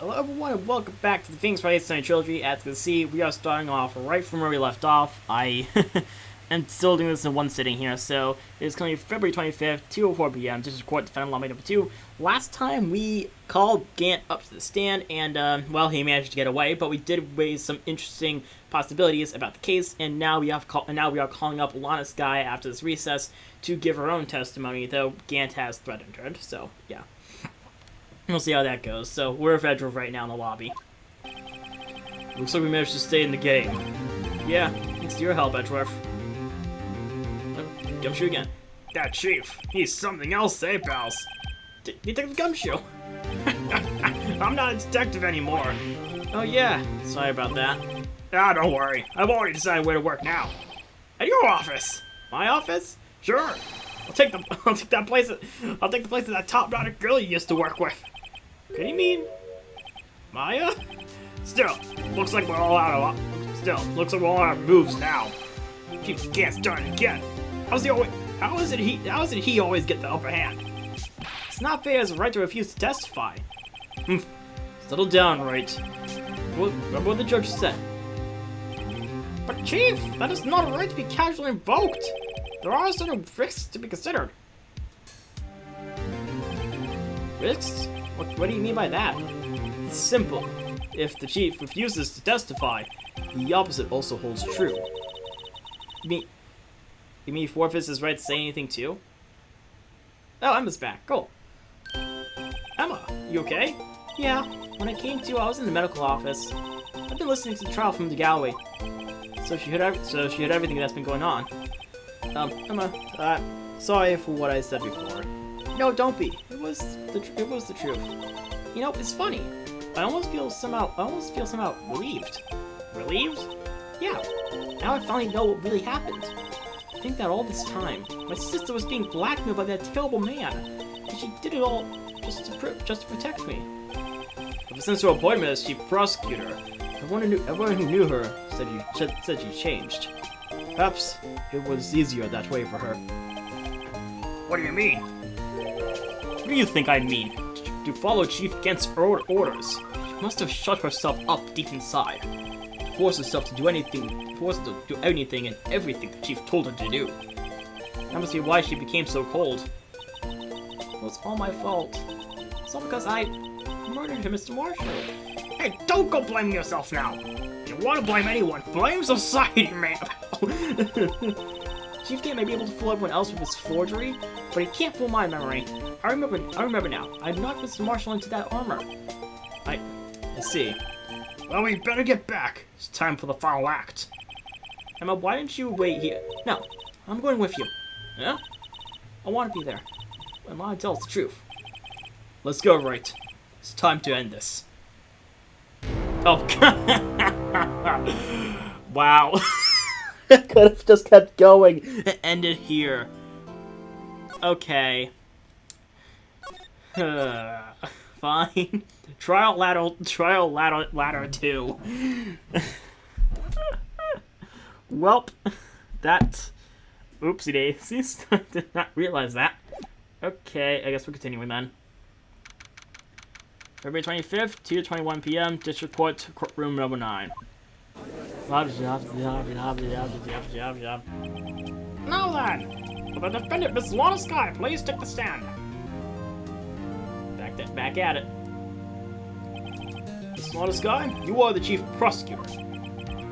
Hello everyone and welcome back to the Phoenix Wright Sunny Trilogy. As you can see, we are starting off right from where we left off. I am still doing this in one sitting here, so it is coming February 25th, 2:04 p.m. Just record Defendant Lobby number 2. Last time we called Gant up to the stand, and well, he managed to get away, but we did raise some interesting possibilities about the case, and now we are calling up Lana Skye after this recess to give her own testimony, though Gant has threatened her, so yeah. We'll see how that goes. So, we're at Federal right now in the lobby. Looks like we managed to stay in the game. Yeah, thanks to your help, Edgeworth. Gumshoe again. That chief, he's something else, eh, pals? Detective Gumshoe? I'm not a detective anymore. Oh yeah, sorry about that. Ah, don't worry. I've already decided where to work now. At your office. My office? Sure. I'll take the place of that top-notch girl you used to work with. What do you mean? Maya? Still, looks like we're all out of moves now. Chief Gant's done it again. How is it he always get the upper hand? It's not fair as a right to refuse to testify. Settle down, Wright. Remember what the judge said. But Chief, that is not a right to be casually invoked. There are certain risks to be considered. Risks? What do you mean by that? It's simple. If the chief refuses to testify, the opposite also holds true. You mean he forfeits his right to say anything too? Oh, Emma's back. Cool. Emma, you okay? Yeah. When I came to, I was in the medical office. I've been listening to the trial from the gallery. So she heard everything that's been going on. Emma, sorry for what I said before. No, don't be. It was the truth. You know, it's funny. I almost feel somehow relieved. Relieved? Yeah. Now I finally know what really happened. I think that all this time, my sister was being blackmailed by that terrible man, and she did it all just to protect me. Ever since her appointment as chief prosecutor, everyone who knew her said she changed. Perhaps it was easier that way for her. What do you mean? What do you think I mean? To follow Chief Gant's orders. She must have shut herself up deep inside. Forced herself to do anything and everything the Chief told her to do. That must be why she became so cold. Well, it's all my fault. It's all because I murdered him, Mr. Marshall. Hey, don't go blaming yourself now! If you want to blame anyone, blame society, man! Chief Gant may be able to fool everyone else with his forgery, but he can't fool my memory. I remember now. I knocked Mr. Marshall into that armor. I see. Well, we better get back. It's time for the final act. Emma, why didn't you wait here? No, I'm going with you. Yeah? I want to be there. I want to tell us the truth. Let's go, Wright. It's time to end this. Oh, wow. It could have just kept going and ended here. Okay. Fine. Trial ladder 2. Welp. That. Oopsie daisies. I did not realize that. Okay, I guess we're continuing then. February 25th, 2:21 p.m. District Court, courtroom number 9. Now then, will the defendant, Miss Lana Skye, please take the stand. Back at it. Miss Lana Skye, you are the chief prosecutor.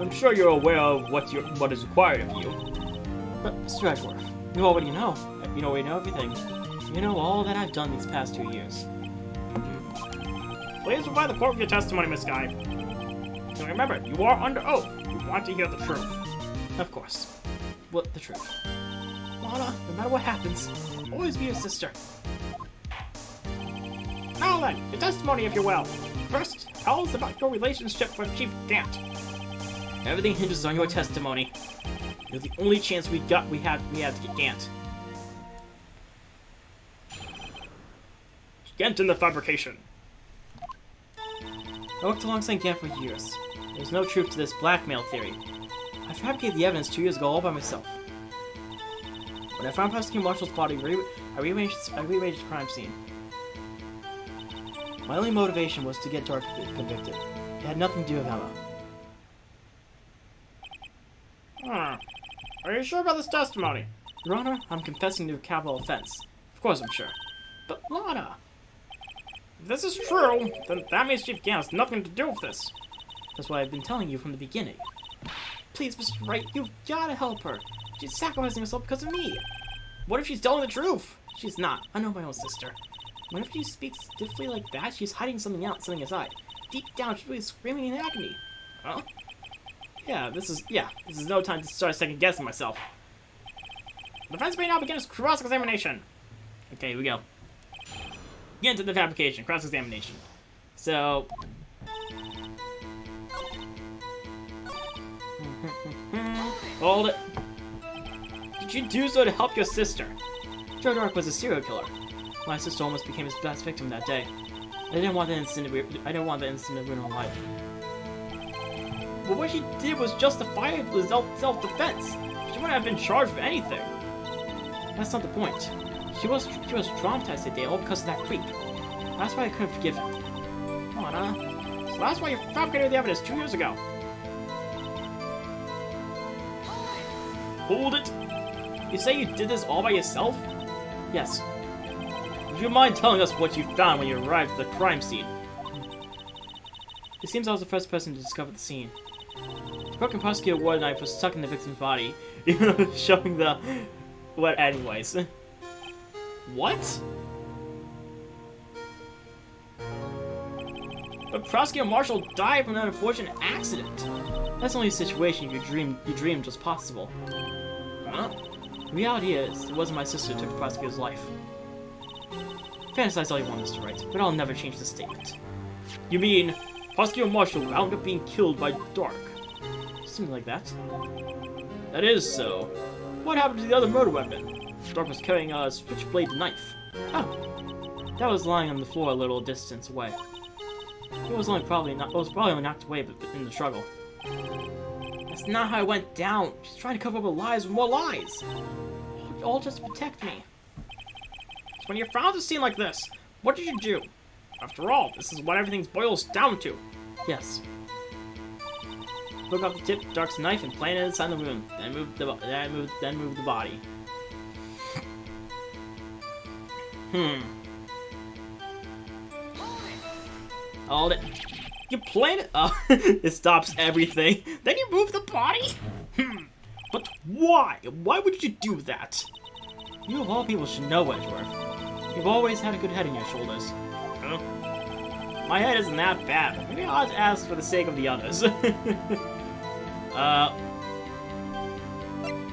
I'm sure you're aware of what is required of you. But, Mr. Edgeworth, you already know. You already know everything. You know all that I've done these past 2 years. Please provide the court with your testimony, Miss Skye. And remember, you are under oath. You want to hear the truth. Of course. What the truth? Lana, no matter what happens, always be your sister. Now then, your testimony, if you will. First, tell us about your relationship with Chief Gant. Everything hinges on your testimony. You're the only chance we had to get Gant. Gant in the fabrication. I worked alongside Gant for years. There's no truth to this blackmail theory. I fabricated the evidence 2 years ago all by myself. When I found Prosecutor Marshall's body, I rearranged the crime scene. My only motivation was to get Dark convicted. It had nothing to do with Emma. Are you sure about this testimony? Your Honor, I'm confessing to a capital offense. Of course I'm sure. But Lana! If this is true, then that means Chief Gant has nothing to do with this. That's what I've been telling you from the beginning. Please, Mr. Wright, you've gotta help her. She's sacrificing herself because of me. What if she's telling the truth? She's not. I know my own sister. Whenever she speaks stiffly like that, she's hiding something aside. Deep down, she's really screaming in agony. Huh? This is no time to start second-guessing myself. The defense may now begin its cross-examination. Okay, here we go. Get into the fabrication, cross-examination. So... Hold it. Did you do so to help your sister? Joe Dark was a serial killer. My sister almost became his best victim that day. I didn't want the incident to ruin her life. But what she did was justifiably self-defense. She wouldn't have been charged for anything. That's not the point. She was traumatized today all because of that creep. That's why I couldn't forgive him. Lana. So that's why you fabricated the evidence 2 years ago. Hold it! You say you did this all by yourself? Yes. Would you mind telling us what you found when you arrived at the crime scene? It seems I was the first person to discover the scene. The broken prosecutor war knife was stuck in the victim's body, even though it's showing the... What, anyways. What? But Prosecutor Marshall died from an unfortunate accident. That's only a situation you dreamed was possible. Huh? The reality is, it wasn't my sister who took the prosecutor's life. Fantasize all you want, Mr. Wright, but I'll never change this statement. You mean Prosecutor Marshall wound up being killed by Dark? Something like that. That is so. What happened to the other murder weapon? Dark was carrying a switchblade knife. Oh, that was lying on the floor a little distance away. It was probably only knocked away in the struggle. That's not how it went down. She's trying to cover up her lies with more lies. All just to protect me. So when you found a scene like this, what did you do? After all, this is what everything boils down to. Yes. Broke off the tip of Dark's knife and planted it inside the wound. Then moved the body. Hold it. You planted... it stops everything. Then you move the body? But why? Why would you do that? You of all people should know, Edgeworth. You've always had a good head on your shoulders. Huh? My head isn't that bad. Maybe I'll just ask for the sake of the others.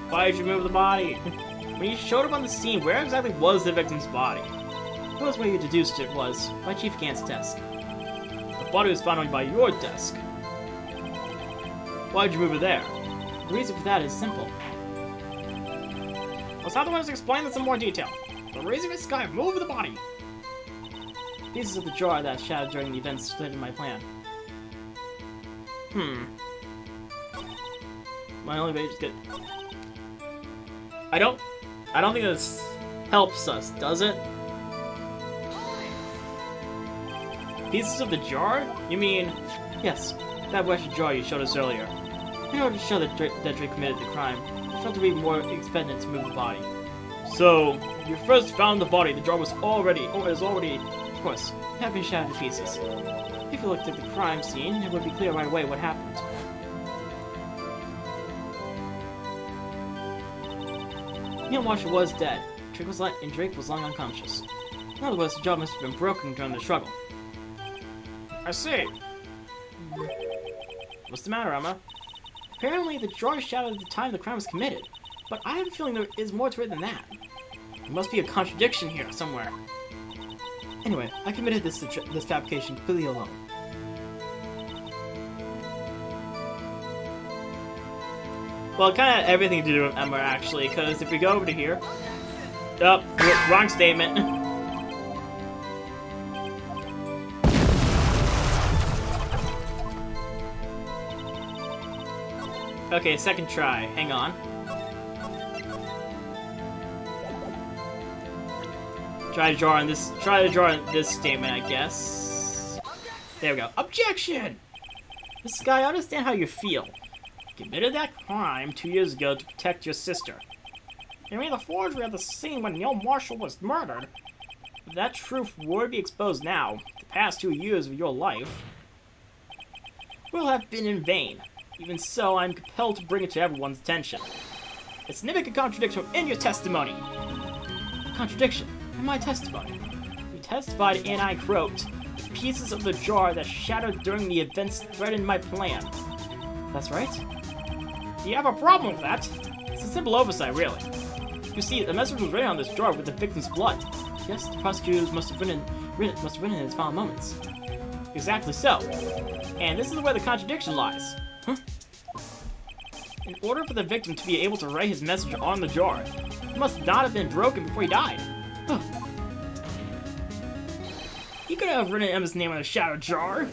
Why did you move the body? When you showed up on the scene, where exactly was the victim's body? The closest way you deduced it was by Chief Gant's desk. The body was found by your desk. Why did you move it there? The reason for that is simple. Let's have the ones explain this in more detail. The reason this guy moved the body. Pieces of the jar that shattered during the events split in my plan. My only way to get... I don't think this helps us, does it? Pieces of the jar? You mean... Yes, that Russian jar you showed us earlier. In order to show that Drake committed the crime, I felt to be more expedient to move the body. So, you first found the body, the jar was already... Of course, it had been shattered to pieces. If you looked at the crime scene, it would be clear right away what happened. Neil Marshall was dead, Drake was lying unconscious. In other words, the jaw must have been broken during the struggle. I see. What's the matter, Emma? Apparently, the jar shattered at the time the crime was committed, but I have a feeling there is more to it than that. There must be a contradiction here somewhere. Anyway, I committed this fabrication completely alone. Well, it kind of had everything to do with Emma, actually, because if we go over to here... Oh, wrong statement. Okay, second try. Hang on. Try to draw on this statement, I guess. There we go. Objection! Miss Skye, I understand how you feel. You committed that crime 2 years ago to protect your sister. You mean the forgery at the scene when Neil Marshall was murdered? If that truth were to be exposed now, the past 2 years of your life will have been in vain. Even so, I'm compelled to bring it to everyone's attention. A significant contradiction in your testimony. A contradiction in my testimony. You testified, and I quote, "Pieces of the jar that shattered during the events threatened my plan." That's right. Do you have a problem with that? It's a simple oversight, really. You see, the message was written on this jar with the victim's blood. Yes, the prosecutors must have written it in his final moments. Exactly so. And this is where the contradiction lies. Huh? In order for the victim to be able to write his message on the jar, it must not have been broken before he died. Huh. He could have written Emma's name on a shattered jar.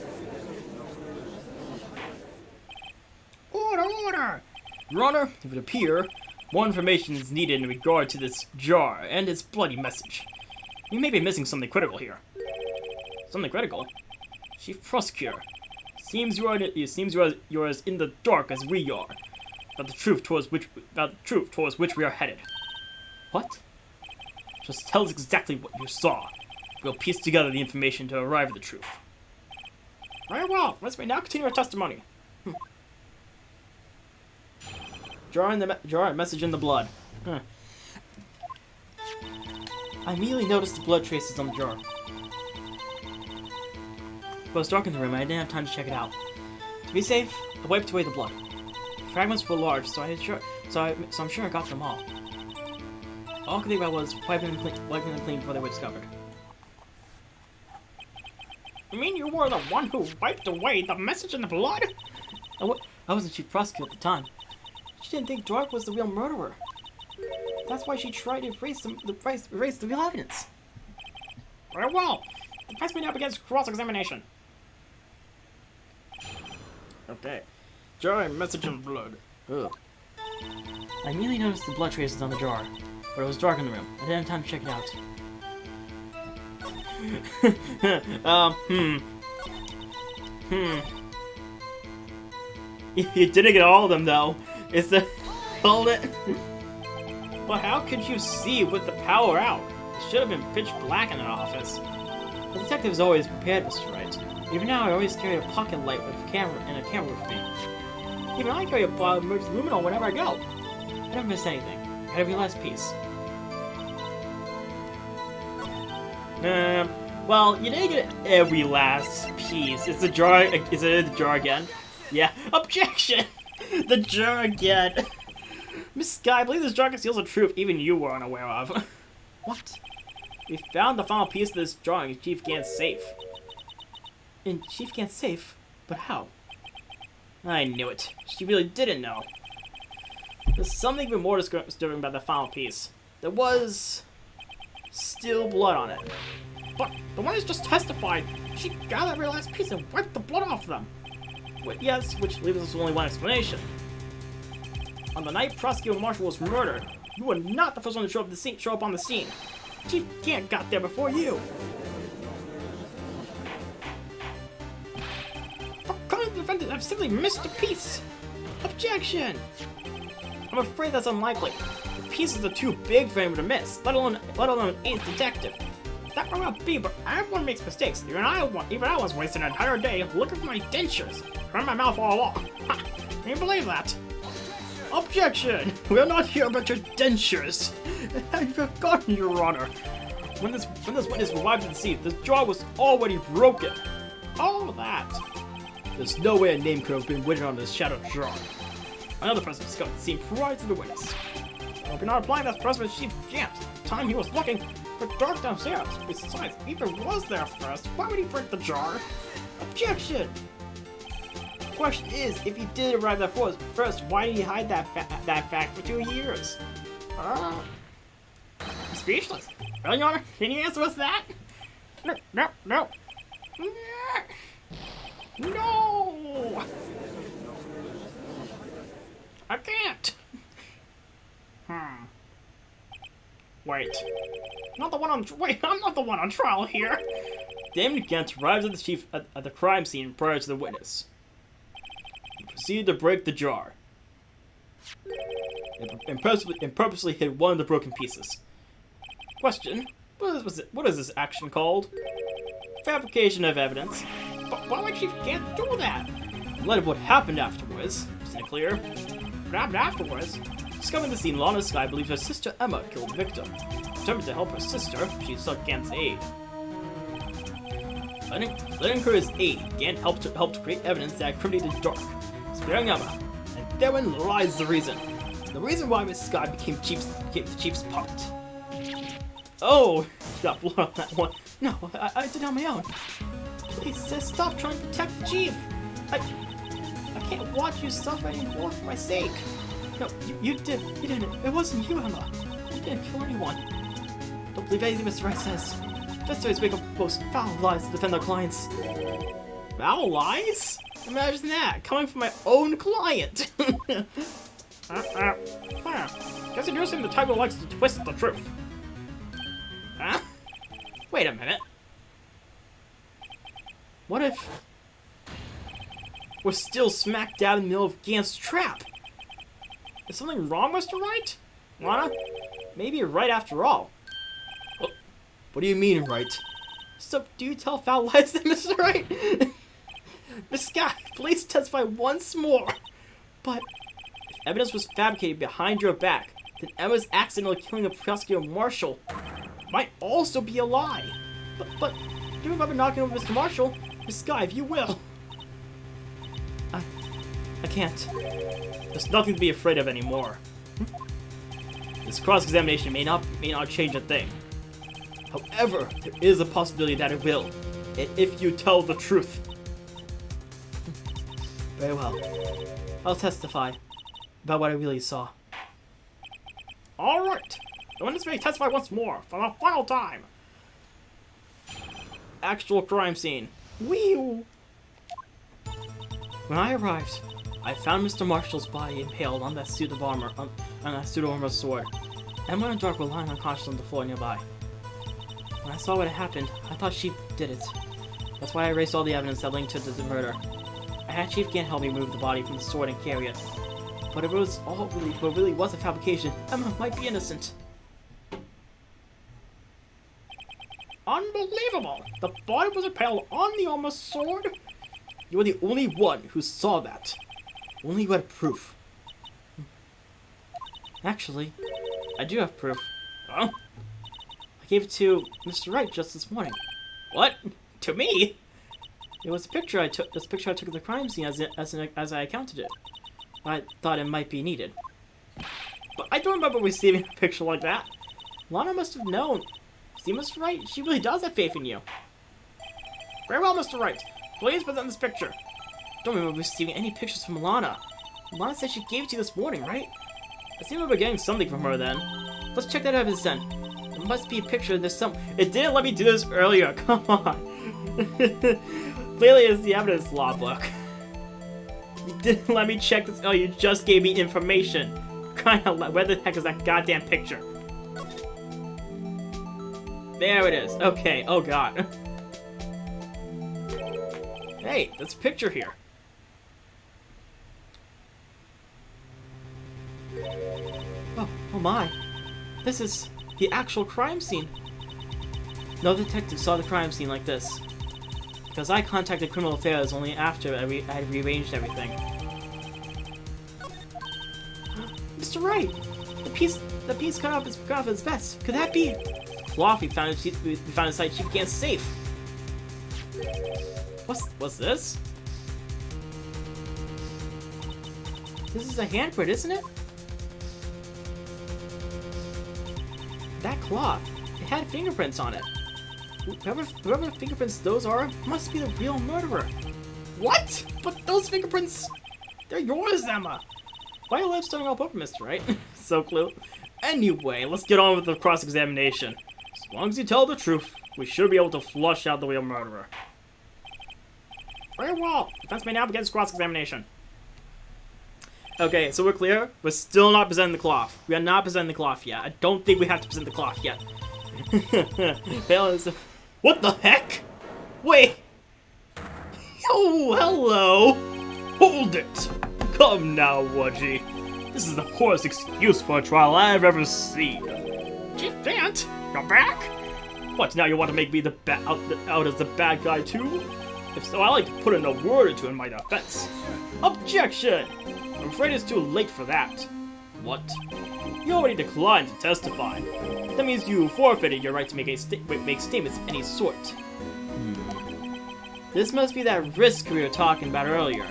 Order, order! Your Honor, it would appear more information is needed in regard to this jar and its bloody message. You may be missing something critical here. Something critical? Chief Prosecutor, seems you are as in the dark as we are about the truth towards which we are headed. What? Just tell us exactly what you saw. We'll piece together the information to arrive at the truth. Very well. Let's now continue our testimony. Jar and message in the blood. Huh. I immediately noticed the blood traces on the jar. But it was dark in the room and I didn't have time to check it out. To be safe, I wiped away the blood. The fragments were large, so I'm sure I got them all. All I could think about was wiping them clean before they were discovered. You mean you were the one who wiped away the message in the blood? I wasn't chief prosecutor at the time. She didn't think Dark was the real murderer. That's why she tried to erase the real evidence. Very well. The defense may now begins cross-examination. Okay. Jar and message in blood. Ugh. I immediately noticed the blood traces on the jar, but it was dark in the room. I didn't have time to check it out. You didn't get all of them, though. It's the... Hold it. But how could you see with the power out? It should have been pitch black in an office. The detective's always prepared, Mr. Wright. Even now, I always carry a pocket light with a camera with me. Even I carry a emergency luminol whenever I go. I never miss anything. Every last piece. Well, you didn't get every last piece. It's the jar. Is it the jar again? Yeah. Objection! The jar again. Miss Skye, I believe this jar conceals a truth even you were unaware of. What? We found the final piece of this drawing in Chief Gant's safe. In Chief Gant's safe? But how? I knew it. She really didn't know. There's something even more disturbing about the final piece. There was... still blood on it. But the one who's just testified, she gathered every last piece and wiped the blood off them. Yes, which leaves us with only one explanation. On the night Prosecutor Marshall was murdered, you were not the first one to show up on the scene. Chief Gant got there before you. For current defendant, I've simply missed a piece. Objection! I'm afraid that's unlikely. The pieces are too big for anyone to miss, let alone an ace detective. That might not be, but everyone makes mistakes. Even I was wasting an entire day looking for my dentures. Run my mouth all along. Ha! Can you believe that? Objection! We are not here about your dentures. I've forgotten, Your Honor. When this witness arrived at the scene, the jar was already broken. All of that. There's no way a name could have been written on this shattered jar. Another person discovered the scene prior to the witness. Hope you're not applying that precedent to Chief Gant. The time he was looking for Dark downstairs. Besides, if he was there first, why would he break the jar? Objection! The question is, if he did arrive there first, why did he hide that fact for 2 years? I'm speechless. Really, Your Honor? Can you answer us that? No. No! I can't! Wait. I'm not the one on trial here. Damon Gant arrives at the chief at the crime scene prior to the witness. He proceeded to break the jar. And purposely hid one of the broken pieces. Question: what is this action called? Fabrication of evidence. But why would Chief Gant do that? In light of what happened afterwards, isn't it clear? What happened afterwards? Discovering the scene, Lana Skye believes her sister Emma killed the victim. Determined to help her sister, she sought Gant's aid. Letting her his aid, Gant helped create evidence that incriminated Dark, sparing Emma. And therein lies the reason. The reason why Miss Skye became the chief's puppet. Oh, got blood on that one. No, I did it on my own. Please, sis, stop trying to protect the chief. I can't watch you suffer anymore for my sake. No, you didn't. It wasn't you, Emma. You didn't kill anyone. Don't believe anything Mr. Wright says. Investigators make up most foul lies to defend their clients. Foul lies? Imagine that, coming from my own client. Guess you're using the type who likes to twist the truth. Huh? Wait a minute. What if we're still smack dab in the middle of Gant's trap? Is something wrong, Mr. Wright? Lana? Maybe you're right after all. What do you mean, Wright? So, do you tell foul lies then, Mr. Wright? Miss Skye, please testify once more. But if evidence was fabricated behind your back, then Emma's accidentally killing the prosecutor Marshall might also be a lie. But do you remember knocking over Mr. Marshall? Miss Skye, if you will. I can't. There's nothing to be afraid of anymore. This cross-examination may not change a thing. However, there is a possibility that it will, and if you tell the truth. Very well. I'll testify about what I really saw. Alright. The witness may testify once more, for the final time. Actual crime scene. Whee! When I arrived, I found Mr. Marshall's body impaled on that suit of armor, on that suit of armor sword. Emma and Dark were lying unconscious on the floor nearby. When I saw what had happened, I thought Chief did it. That's why I erased all the evidence that linked to the murder. I had Chief Gant help me move the body from the sword and carry it. But it really was a fabrication. Emma might be innocent. Unbelievable! The body was impaled on the armor sword? You were the only one who saw that. Only you had proof. Actually, I do have proof. Huh? I gave it to Mr. Wright just this morning. What? To me? It was a picture I took. This picture I took of the crime scene as I accounted it. I thought it might be needed. But I don't remember receiving a picture like that. Lana must have known. See, Mr. Wright, she really does have faith in you. Very well, Mr. Wright. Please present this picture. Don't remember receiving any pictures from Lana. Lana said she gave it to you this morning, right? I seem to remember getting something from her then. Let's check that evidence then. There must be a picture. There's some. It didn't let me do this earlier. Come on. Clearly, it's the evidence law book. You didn't let me check this. Oh, you just gave me information. Crying out loud. Where the heck is that goddamn picture? There it is. Okay. Oh god. Hey, there's a picture here. Oh my. This is the actual crime scene. No detective saw the crime scene like this. Because I contacted Criminal Affairs only after I had rearranged everything. Mr. Wright! The piece cut off his vest. Could that be the cloth we found inside Chief Gant's safe? What's this? This is a handprint, isn't it? That cloth, it had fingerprints on it. Whoever fingerprints those are must be the real murderer. What? But those fingerprints, they're yours, Emma. Why are your lips starting all over, Mr. Wright? So clue. Anyway, let's get on with the cross-examination. As long as you tell the truth, we should be able to flush out the real murderer. Very well. Defense may now begin cross-examination. Okay, so we're clear. We're still not presenting the cloth. We are not presenting the cloth yet. I don't think we have to present the cloth yet. What the heck? Wait! Oh, hello! Hold it! Come now, Wudgie. This is the poorest excuse for a trial I've ever seen. Chief Gant, you're back? What, now you want to make me the out as the bad guy too? If so, I like to put in a word or two in my defense. Objection! I'm afraid it's too late for that. What? You already declined to testify. That means you forfeited your right to make statements of any sort. This must be that risk we were talking about earlier.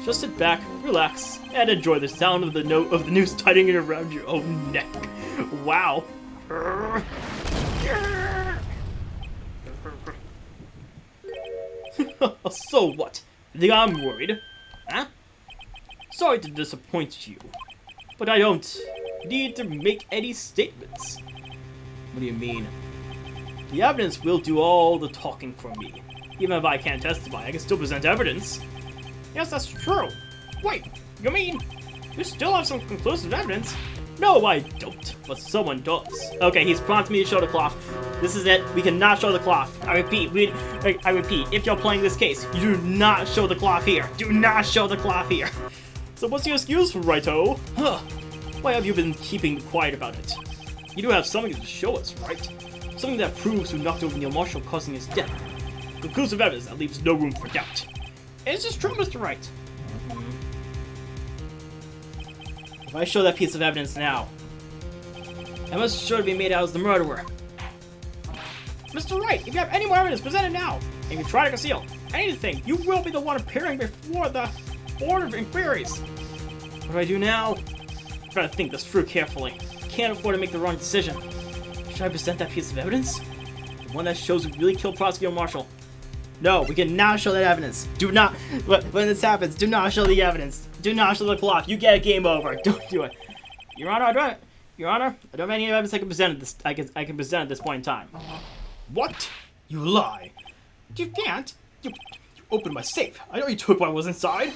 Just sit back, relax, and enjoy the sound of the noose tightening around your own neck. Wow. So what? You think I'm worried? Huh? Sorry to disappoint you, but I don't need to make any statements. What do you mean? The evidence will do all the talking for me. Even if I can't testify, I can still present evidence. Yes, that's true. Wait, you mean you still have some conclusive evidence? No, I don't, but someone does. Okay, he's prompted me to show the cloth. This is it. We cannot show the cloth. I repeat, I repeat, if you're playing this case, you do not show the cloth here. Do not show the cloth here. So what's your excuse for Wright-o? Huh. Why have you been keeping quiet about it? You do have something to show us, right? Something that proves who knocked over Neil Marshall, causing his death. Conclusive evidence that leaves no room for doubt. Is this true, Mr. Wright? If I show that piece of evidence now, I must sure to be made out as the murderer. Mr. Wright, if you have any more evidence, present it now. And if you try to conceal anything, you will be the one appearing before the Board of Inquiries. What do I do now? I better think this through carefully. I can't afford to make the wrong decision. Should I present that piece of evidence? The one that shows who really killed Prosecutor Marshall? No, we cannot show that evidence. Do not, when this happens, do not show the evidence. Do not show the cloth. You get a game over. Don't do it. Your Honor, I don't have any evidence I can present at this. I can present at this point in time. What? You lie. You can't. You opened my safe. I know you took what was inside.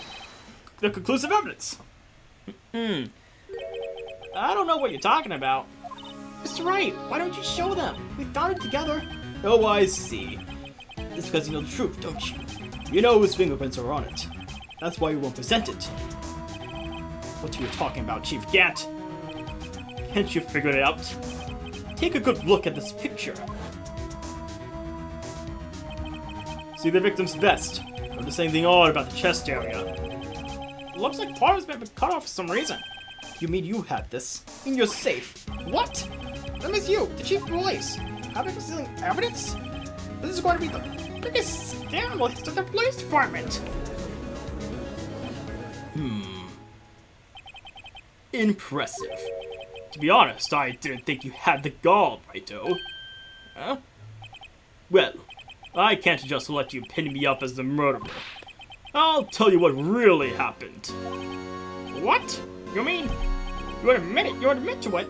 The conclusive evidence. I don't know what you're talking about. Mr. Wright, why don't you show them? We found it together. Oh, I see. It's because you know the truth, don't you? You know whose fingerprints are on it. That's why you won't present it. What are you talking about, Chief Gant? Can't you figure it out? Take a good look at this picture. See the victim's vest? Notice anything odd about the chest area? It looks like part of it's been cut off for some reason. You mean you had this in your safe? What? That means you, the chief of police, have been concealing evidence? This is going to be the biggest scandal in the police department. Impressive. To be honest, I didn't think you had the gall, Wright-o. Huh? Well, I can't just let you pin me up as the murderer. I'll tell you what really happened. What? You mean you would admit it? You would admit to it?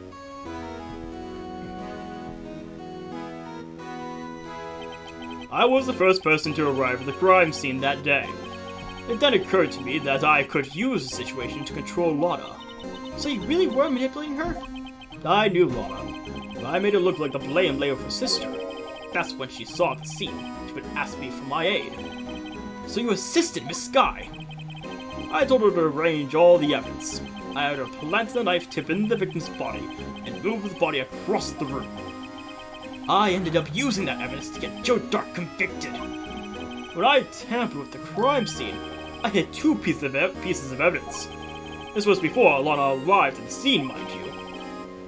I was the first person to arrive at the crime scene that day. It then occurred to me that I could use the situation to control Lana. So you really were manipulating her? I knew Lana, but I made her look like the blame lay with her sister. That's when she saw the scene. She would ask me for my aid. So you assisted Miss Skye. I told her to arrange all the evidence. I had her plant the knife tip in the victim's body and move the body across the room. I ended up using that evidence to get Joe Dark convicted. When I tampered with the crime scene, I had two pieces of evidence. This was before Lana arrived at the scene, mind you.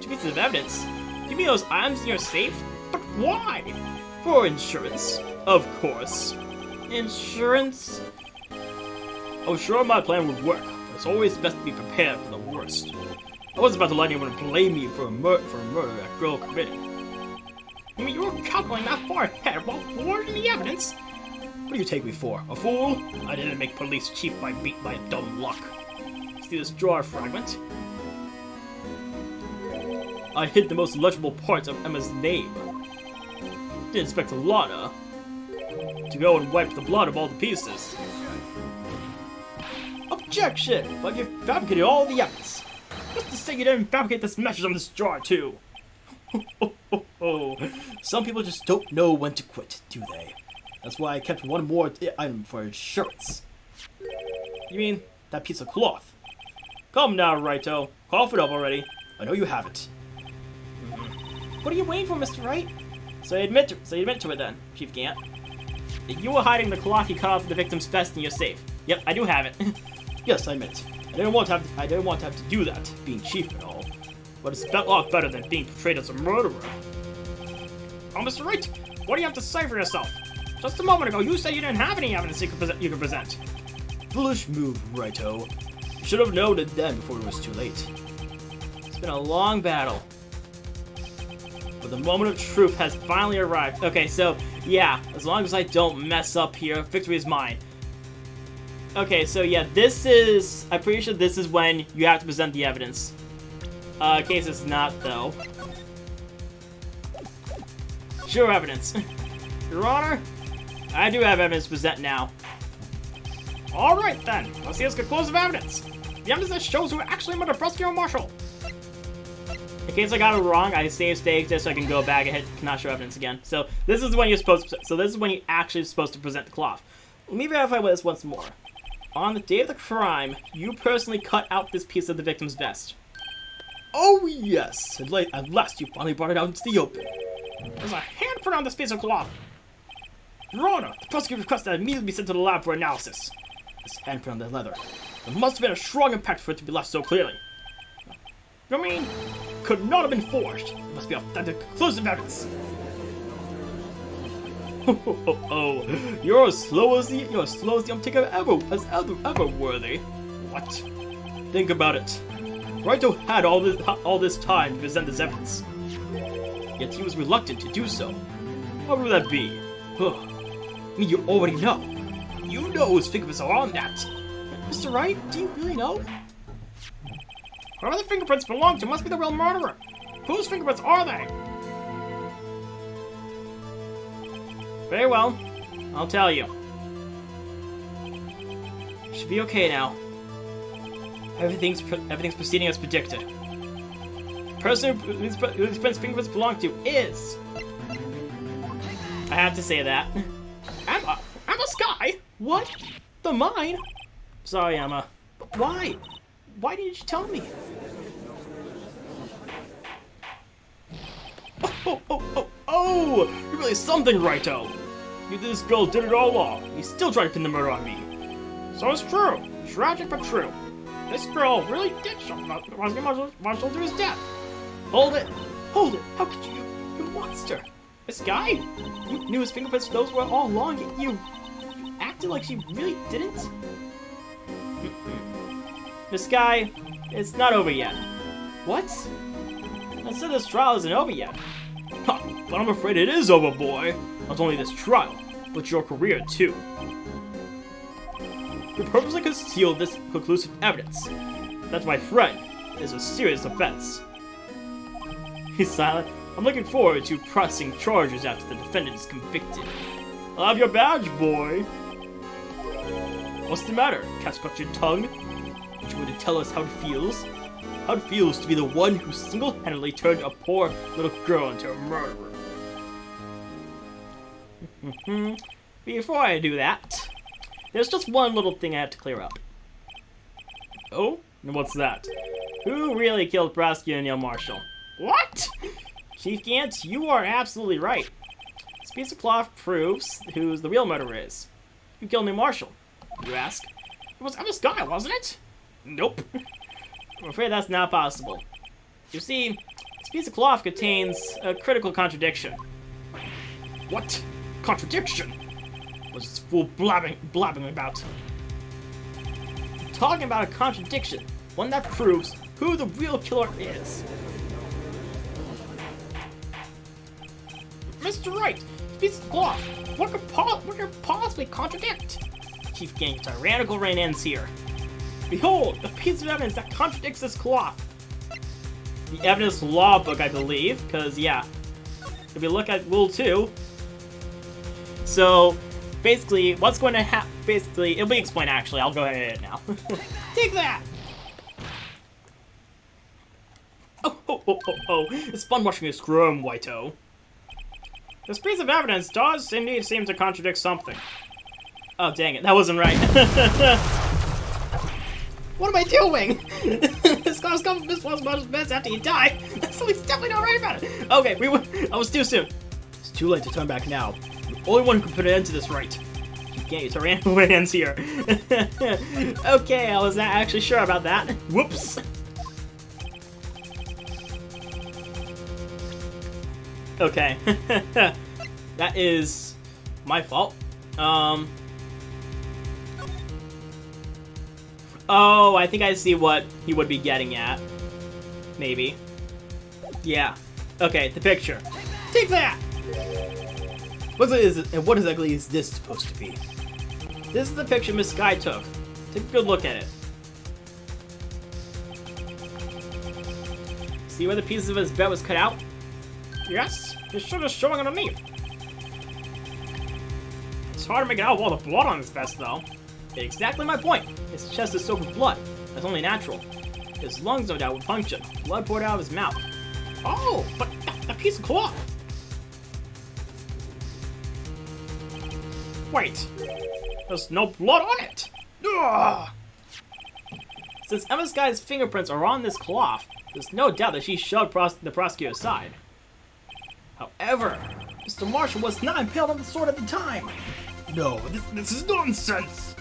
Two pieces of evidence? You mean those items in your safe? But why? For insurance, of course. Insurance? I was sure my plan would work, but it's always best to be prepared for the worst. I wasn't about to let anyone blame me for a murder that girl committed. You mean you were calculating that far ahead while forging the evidence? What do you take me for? A fool? I didn't make police chief by dumb luck. See this drawer fragment? I hid the most legible parts of Emma's name. Didn't expect Lana to go and wipe the blood of all the pieces. Objection! But you fabricated all the evidence. What's to say you didn't fabricate this message on this jar too? Some people just don't know when to quit, do they? That's why I kept one more item for insurance. You mean that piece of cloth? Come now, Righto. Cough it up already. I know you have it. What are you waiting for, Mr. Wright? So you admit to it then, Chief Gant. You were hiding the cloth you cut off the victim's vest in your safe. Yep, I do have it. Yes, I admit. I didn't want to have to do that, being chief and all. But it's a lot better than being portrayed as a murderer. Oh, Mr. Wright, what do you have to say for yourself? Just a moment ago, you said you didn't have any evidence you could present. Foolish move, Righto. You should have known it then before it was too late. It's been a long battle. But the moment of truth has finally arrived. Okay, so, yeah, as long as I don't mess up here, victory is mine. Okay, so yeah, I'm pretty sure this is when you have to present the evidence. In case it's not, though. Sure evidence. Your Honor, I do have evidence to present now. Alright then, let's see this conclusive evidence. The evidence that shows who actually murdered Prosecutor Marshall. In case I got it wrong, I saved stage just so I can go back and cannot show evidence again. So this is when you're supposed to. So this is when you actually supposed to present the cloth. Let me verify this once more. On the day of the crime, you personally cut out this piece of the victim's vest. Oh yes! At last you finally brought it out into the open. There's a handprint on this piece of cloth. Your Honor, the prosecutor requests that it immediately be sent to the lab for analysis. This handprint on the leather. There must have been a strong impact for it to be left so clearly. You mean, could not have been forged? It must be authentic, conclusive evidence. Oh, you're as slow as the Undertaker ever worthy. What? Think about it. Righto had all this time to present this evidence, yet he was reluctant to do so. What would that be? I mean, you already know. You know whose fingerprints are on that. Mr. Wright, do you really know? Whoever the fingerprints belong to must be the real murderer. Whose fingerprints are they? Very well. I'll tell you. You should be okay now. Everything's proceeding as predicted. The person whose fingerprints belong to is... I have to say that. Emma Skye? What? The mine? Sorry, Emma. But why? Why didn't you tell me? Oh! You're really something, Righto! You did this girl did it all along. You still try to pin the murder on me. So it's true. Tragic but true. This girl really did shoot Marshall to his death. Hold it! Hold it! How could you? You monster! This guy? You knew his fingerprints those were all along, yet you acted like she really didn't? This guy, it's not over yet. What? I said this trial isn't over yet. Huh, but I'm afraid it is over, boy. Not only this trial, but your career, too. You purposely concealed this conclusive evidence. That, my friend, is a serious offense. He's silent. I'm looking forward to pressing charges after the defendant is convicted. I'll have your badge, boy. What's the matter? Cat's got your tongue? Aren't you going to tell us how it feels? How it feels to be the one who single-handedly turned a poor little girl into a murderer. Before I do that, there's just one little thing I have to clear up. Oh? And what's that? Who really killed Prosecutor Neil Marshall? What? Chief Gant, you are absolutely right. This piece of cloth proves who the real murderer is. Who killed Neil Marshall, you ask? It was Lana Skye, wasn't it? Nope. I'm afraid that's not possible. You see, this piece of cloth contains a critical contradiction. What? Contradiction? What's this fool blabbing about? I'm talking about a contradiction. One that proves who the real killer is. Mr. Wright, this piece of cloth, what could possibly contradict? Chief Gant, tyrannical reign ends here. Behold, the piece of evidence that contradicts this cloth. The evidence law book, I believe, because, yeah, if you look at Rule 2, so, basically, what's going to happen, basically, it'll be explained, actually, I'll go ahead and hit it now. Take that! Oh, it's fun watching you squirm, Whiteo. This piece of evidence does indeed seem to contradict something. Oh, dang it. That wasn't right. What am I doing? This was much best after you die. Something's definitely not right about it. Okay, I was too soon. It's too late to turn back now. The only one who can put an end to this, Wright. You can't use her hands here. Okay, I was not actually sure about that. Whoops. Okay. That is my fault. Oh, I think I see what he would be getting at. Maybe. Yeah. Okay, the picture. Take that! What exactly is this supposed to be? This is the picture Miss Skye took. Take a good look at it. See where the pieces of his bed was cut out? Yes, it's sure is showing underneath. It's hard to make out all the blood on his vest, though. Exactly my point. His chest is soaked with blood. That's only natural. His lungs, no doubt, would puncture. Blood poured out of his mouth. Oh, but that piece of cloth. Wait, there's no blood on it. Ugh. Since Emma Skye's fingerprints are on this cloth, there's no doubt that she shoved the prosecutor aside. However, Mr. Marshall was not impaled on the sword at the time. No, this is nonsense.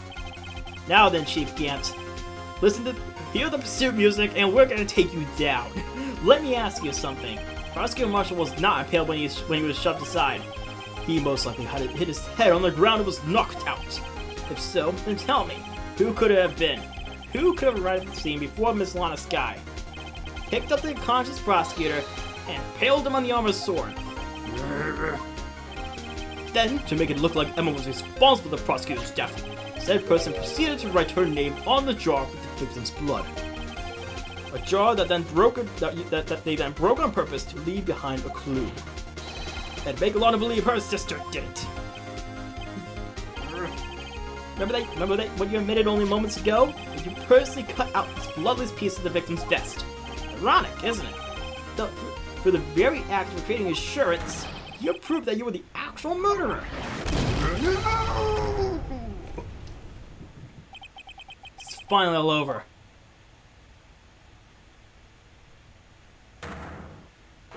Now then, Chief Gant, hear the pursuit music, and we're gonna take you down. Let me ask you something. Prosecutor Marshall was not impaled when he was shoved aside. He most likely had hit his head on the ground and was knocked out. If so, then tell me, who could it have been? Who could have arrived at the scene before Miss Lana Skye? Picked up the unconscious prosecutor and impaled him on the arm of his sword. Then, to make it look like Emma was responsible for the prosecutor's death, said person proceeded to write her name on the jar with the victim's blood. A jar that they then broke on purpose to leave behind a clue. And make Lana believe her sister did it. Remember that what you admitted only moments ago? That you personally cut out this bloodless piece of the victim's vest. Ironic, isn't it? For the very act of creating assurance, you proved that you were the actual murderer. It's finally all over.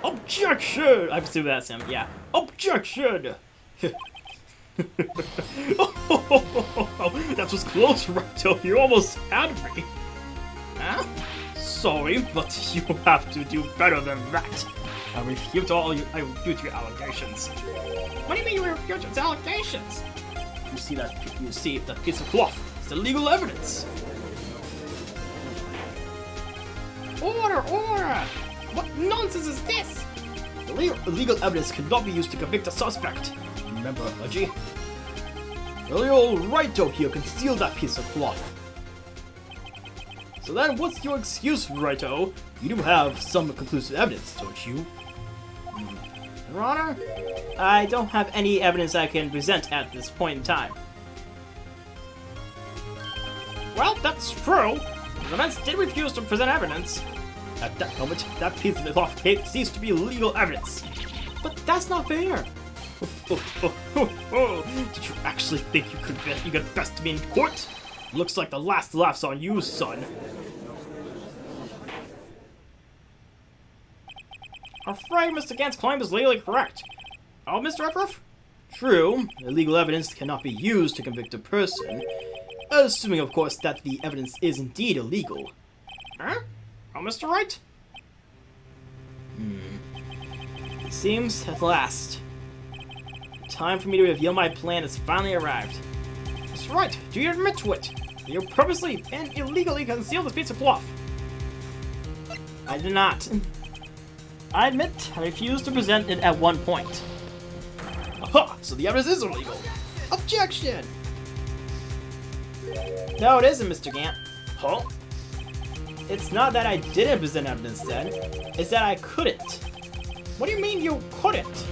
Objection! I pursue that, Sam. Yeah. Objection! That was close, Wright. You almost had me. Huh? Sorry, but you have to do better than that. I refute your allegations. What do you mean you refute his allegations? You see that piece of cloth? It's illegal evidence. Order! What nonsense is this? Illegal evidence cannot be used to convict a suspect. Remember, Pudgy? Early old Wright here concealed that piece of cloth. So then, what's your excuse, Wright-o? You do have some conclusive evidence, don't you? Your Honor? I don't have any evidence I can present at this point in time. Well, that's true. The defense did refuse to present evidence. At that moment, that piece of the cloth ceased to be legal evidence. But that's not fair. Did you actually think you could best me in court? Looks like the last laugh's on you, son. I'm afraid Mr. Gant's claim is legally correct. Oh, Mr. Epworth? True, illegal evidence cannot be used to convict a person, assuming, of course, that the evidence is indeed illegal. Huh? Oh, Mr. Wright? It seems, at last, the time for me to reveal my plan has finally arrived. Mr. Wright, do you admit to it? You purposely and illegally concealed this piece of cloth. I did not. I admit I refused to present it at one point. Aha! So the evidence is illegal. Objection! No, it isn't, Mr. Gant. Huh? It's not that I didn't present evidence then. It's that I couldn't. What do you mean you couldn't?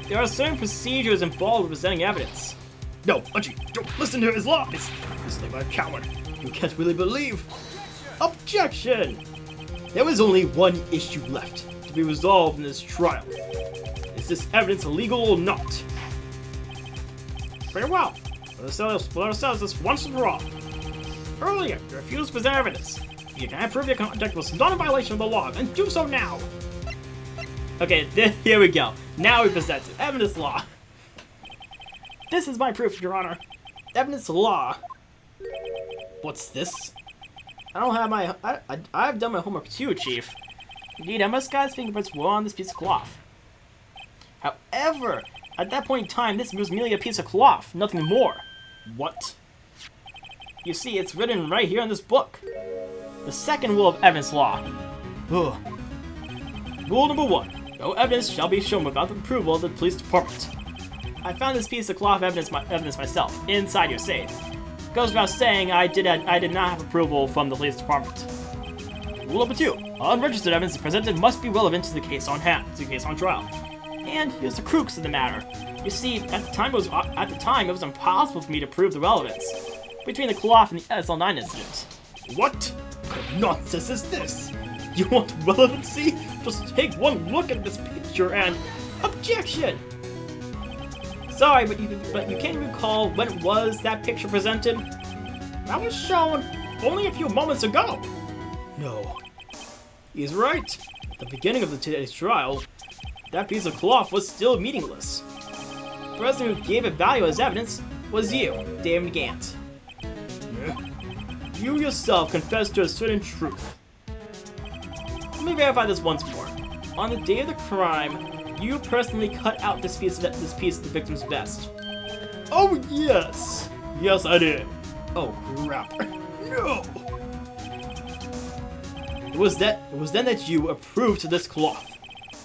There are certain procedures involved with presenting evidence. No, Archie, don't listen to his lies. He's like a coward. You can't really believe. Objection! There was only one issue left to be resolved in this trial. Is this evidence illegal or not? Very well. Let us settle this once and for all. Earlier, you refused to present evidence. You can prove your conduct was not in violation of the law, and do so now. Okay, here we go. Now we present it. Evidence law. This is my proof, Your Honor. Evidence law. What's this? I don't have my... I've done my homework too, Chief. Indeed, Lana Skye's fingerprints were on this piece of cloth. However, at that point in time, this was merely a piece of cloth, nothing more. What? You see, it's written right here in this book. The second rule of evidence law. Ugh. Rule number 1. No evidence shall be shown without the approval of the police department. I found this piece of cloth evidence myself, inside your safe. Goes without saying, I did not have approval from the police department. Rule number 2. Unregistered evidence presented must be relevant to the case on hand, to the case on trial. And here's the crux of the matter. You see, at the time it was impossible for me to prove the relevance between the cloth and the SL9 incident. What? What kind of nonsense is this? You want relevancy? Just take one look at this picture and... Objection! Sorry, but you can't recall when it was that picture presented? That was shown only a few moments ago. No. He's right. At the beginning of today's trial, that piece of cloth was still meaningless. The person who gave it value as evidence was you, Damon Gant. You yourself confessed to a certain truth. Let me verify this once more. On the day of the crime, you personally cut out this piece of the victim's vest. Oh yes! Yes, I did. Oh crap. No! It was then that you approved this cloth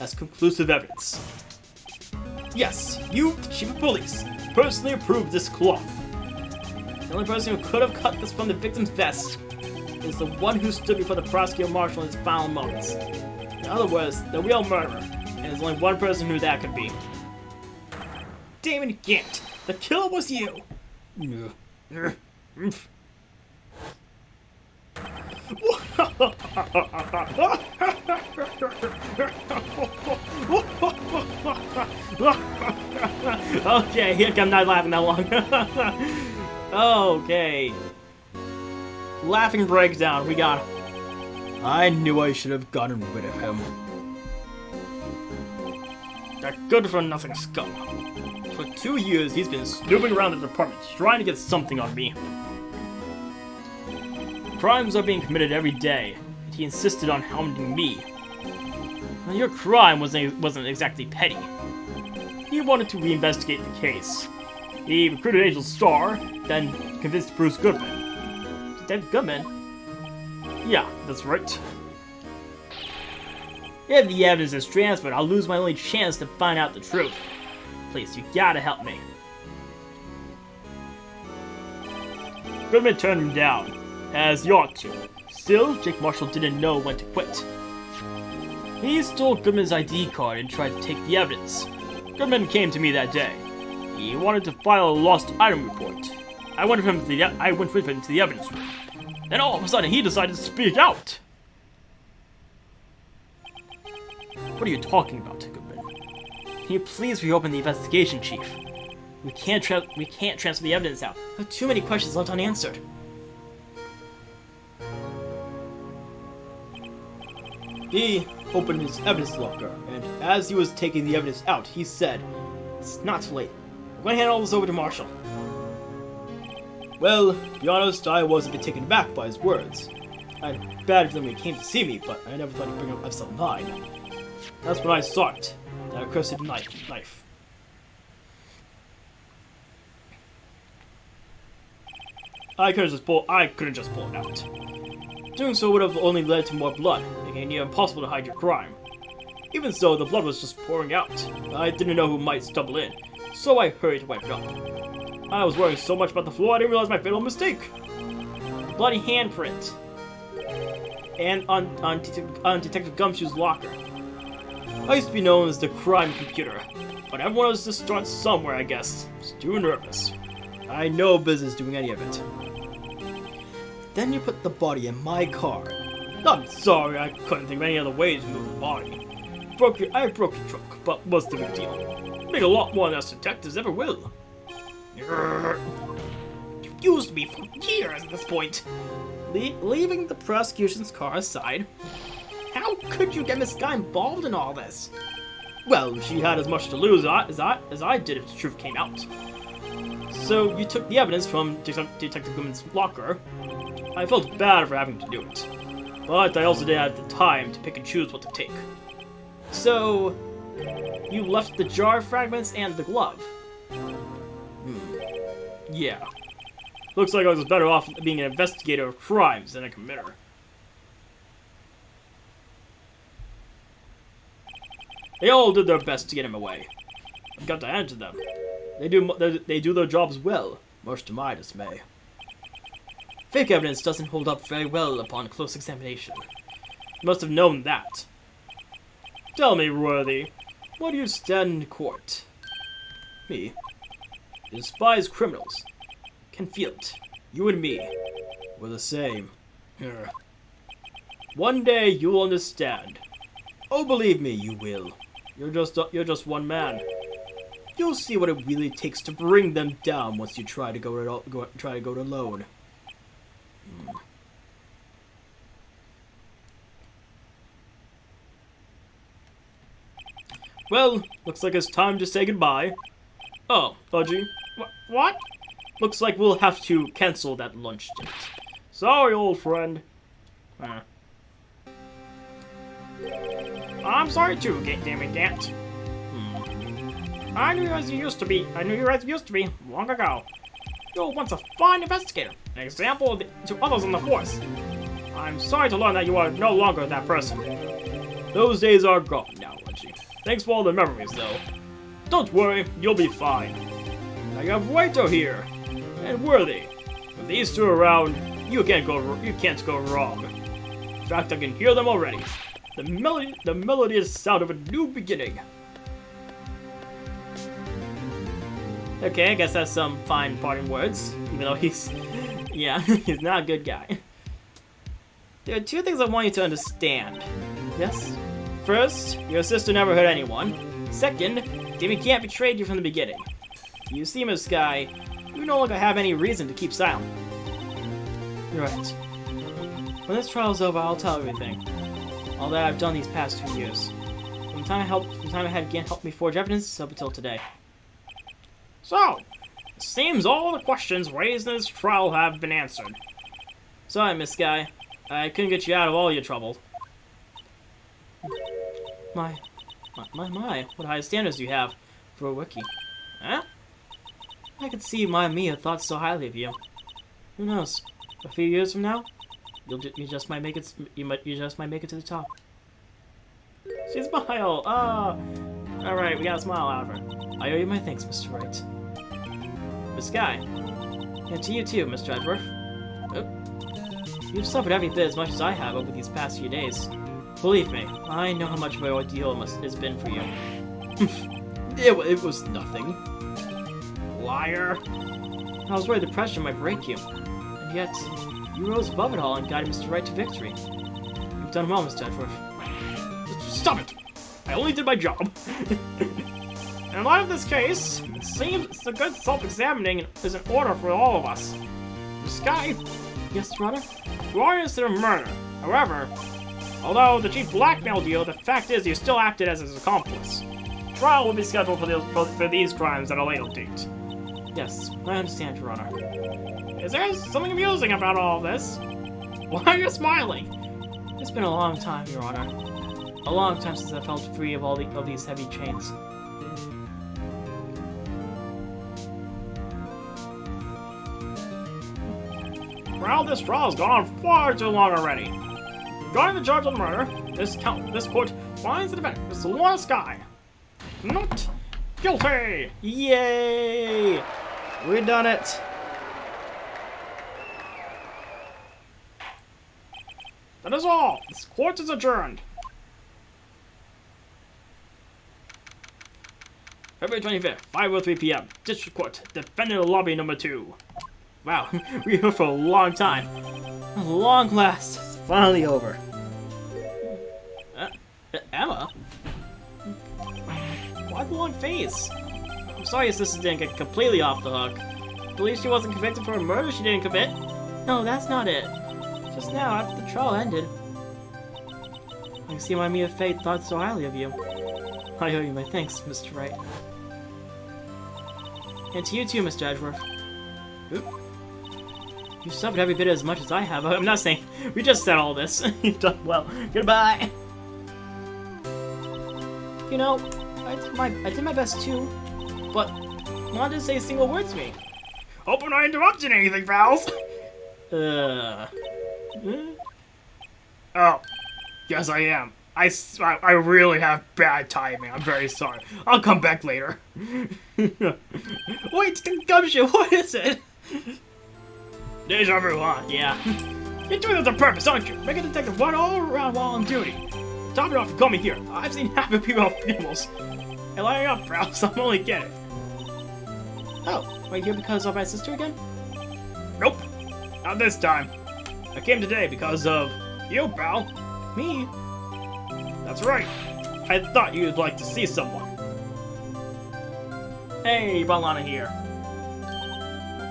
as conclusive evidence. Yes, you, the Chief of Police, personally approved this cloth. The only person who could have cut this from the victim's vest is the one who stood before the prosecutor marshal in his final moments. In other words, the real murderer, and there's only one person who that could be. Damon Gant, the killer was you! Okay, I'm not laughing that long. Okay. Laughing breakdown, we got... I knew I should have gotten rid of him. That good-for-nothing scum. For 2 years, he's been snooping around the department, trying to get something on me. Crimes are being committed every day, and he insisted on hounding me. Now, your crime wasn't exactly petty. He wanted to reinvestigate the case. He recruited Angel Star, then convinced Bruce Goodman. David Goodman? Yeah, that's right. If the evidence is transferred, I'll lose my only chance to find out the truth. Please, you gotta help me. Goodman turned him down, as you ought to. Still, Jake Marshall didn't know when to quit. He stole Goodman's ID card and tried to take the evidence. Goodman came to me that day. He wanted to file a lost item report. I went with him to the evidence room. Then all of a sudden, he decided to speak out. What are you talking about, Goodman? Can you please reopen the investigation, Chief? We can't transfer the evidence out. There are too many questions left unanswered. He opened his evidence locker, and as he was taking the evidence out, he said, "It's not too late. I'm going to hand all this over to Marshall." Well, to be honest, I was a bit taken aback by his words. I had a bad feeling when he came to see me, but I never thought he'd bring up SL9. That's when I saw it, that accursed knife. I couldn't just pull it out. Doing so would have only led to more blood, making it near impossible to hide your crime. Even so, the blood was just pouring out. I didn't know who might stumble in, so I hurried to wipe it up. I was worrying so much about the floor, I didn't realize my fatal mistake. Bloody handprint. And on Detective Gumshoe's locker. I used to be known as the crime computer, but everyone was to start somewhere, I guess. I was too nervous. I had no business doing any of it. Then you put the body in my car. I'm sorry, I couldn't think of any other way to move the body. broke your truck, but what's the big deal? Make a lot more than us detectives ever will. You've used me for years at this point. Leaving the prosecution's car aside, How could you get Miss Skye involved in all this? well, she had as much to lose as I did if the truth came out. So you took the evidence from Detective Goodman's locker. I felt bad for having to do it, but I also didn't have the time to pick and choose what to take. So you left the jar fragments and the glove. Yeah. Looks like I was better off being an investigator of crimes than a committer. They all did their best to get him away. I've got to hand it to them. They do their jobs well, much to my dismay. Fake evidence doesn't hold up very well upon close examination. You must have known that. Tell me, Worthy, why do you stand in court? Me? Despise criminals. Can feel it. You and me. We're the same. Ugh. One day you'll understand. Oh, believe me, you will. You're just one man. You'll see what it really takes to bring them down once you try to go it alone. Well, looks like it's time to say goodbye. Oh, Pudgy. What? Looks like we'll have to cancel that lunch date. Sorry, old friend. I'm sorry too, Damon Gant. I knew you as you used to be long ago. You were once a fine investigator, an example to others in the force. I'm sorry to learn that you are no longer that person. Those days are gone now, Pudgy. Thanks for all the memories, though. Don't worry, you'll be fine. Now you have Wright here, and Worthy. With these two around, you can't go wrong. In fact, I can hear them already. The melodious sound of a new beginning. Okay, I guess that's some fine parting words. Even though he's not a good guy. There are two things I want you to understand. Yes? First, your sister never hurt anyone. Second, Damon Gant betrayed you from the beginning. You see, Miss Skye, you no longer have any reason to keep silent. You're right. When this trial's over, I'll tell everything. All that I've done these past 2 years. From the time I had Gant help me forge evidence up until today. So, it seems all the questions raised in this trial have been answered. Sorry, Miss Skye. I couldn't get you out of all your trouble. My, what high standards you have for a wiki. Huh? I could see my Mia thought so highly of you. Who knows? A few years from now, you just might make it to the top. She smiled. Ah, all right, we got a smile out of her. I owe you my thanks, Mr. Wright. Miss Skye, and to you too, Mr. Edworth. You've suffered every bit as much as I have over these past few days. Believe me, I know how much of an ordeal it's been for you. It was nothing. Liar. I was worried the pressure might break you. And yet, you rose above it all and guided Mr. Wright to victory. You've done well, Mr. Edworth. Stop it! I only did my job. In light of this case, it seems a good self-examining is in order for all of us. Miss Skye, Yes, Your Honor? you are innocent of murder. However, although the chief blackmailed you, the fact is you still acted as his accomplice. Trial will be scheduled for these crimes at a later date. Yes, I understand, Your Honor. Is there something amusing about all this? Why are you smiling? It's been a long time, Your Honor. A long time since I felt free of all of these heavy chains. Well, this trial's gone on far too long already. Regarding the charge of murder, this court finds the defendant, Miss Lana Skye, not guilty! Yay! We done it! That is all. This court is adjourned. February 25th, 5:03 p.m. District Court, Defendant Lobby Number 2. Wow, we were here for a long time. At long last, it's finally over. Emma? full-on face. I'm sorry his sister didn't get completely off the hook. I believe she wasn't convicted for a murder she didn't commit. No, that's not it. Just now, after the trial ended, I can see why Mia Fate thought so highly of you. I owe you my thanks, Mr. Wright. And to you too, Mr. Edgeworth. Oop. You've suffered every bit as much as I have. I'm not saying we just said all this. You've done well. Goodbye. You know, I did my best too, but Lana didn't say a single word to me. Hope I'm not interrupting anything, pals. Uh. Oh, yes I am. I really have bad timing. I'm very sorry. I'll come back later. Wait, Gumshoe, what is it? Deja vu, huh? Yeah. You're doing this on purpose, aren't you? Make a detective run all around while on duty. Top it off and call me here. I've seen half the people at funerals. Hey, line up, pals. I'm only kidding. Oh, are you here because of my sister again? Nope. Not this time. I came today because of you, pal. Me? That's right. I thought you'd like to see someone. Hey, brought Lana here.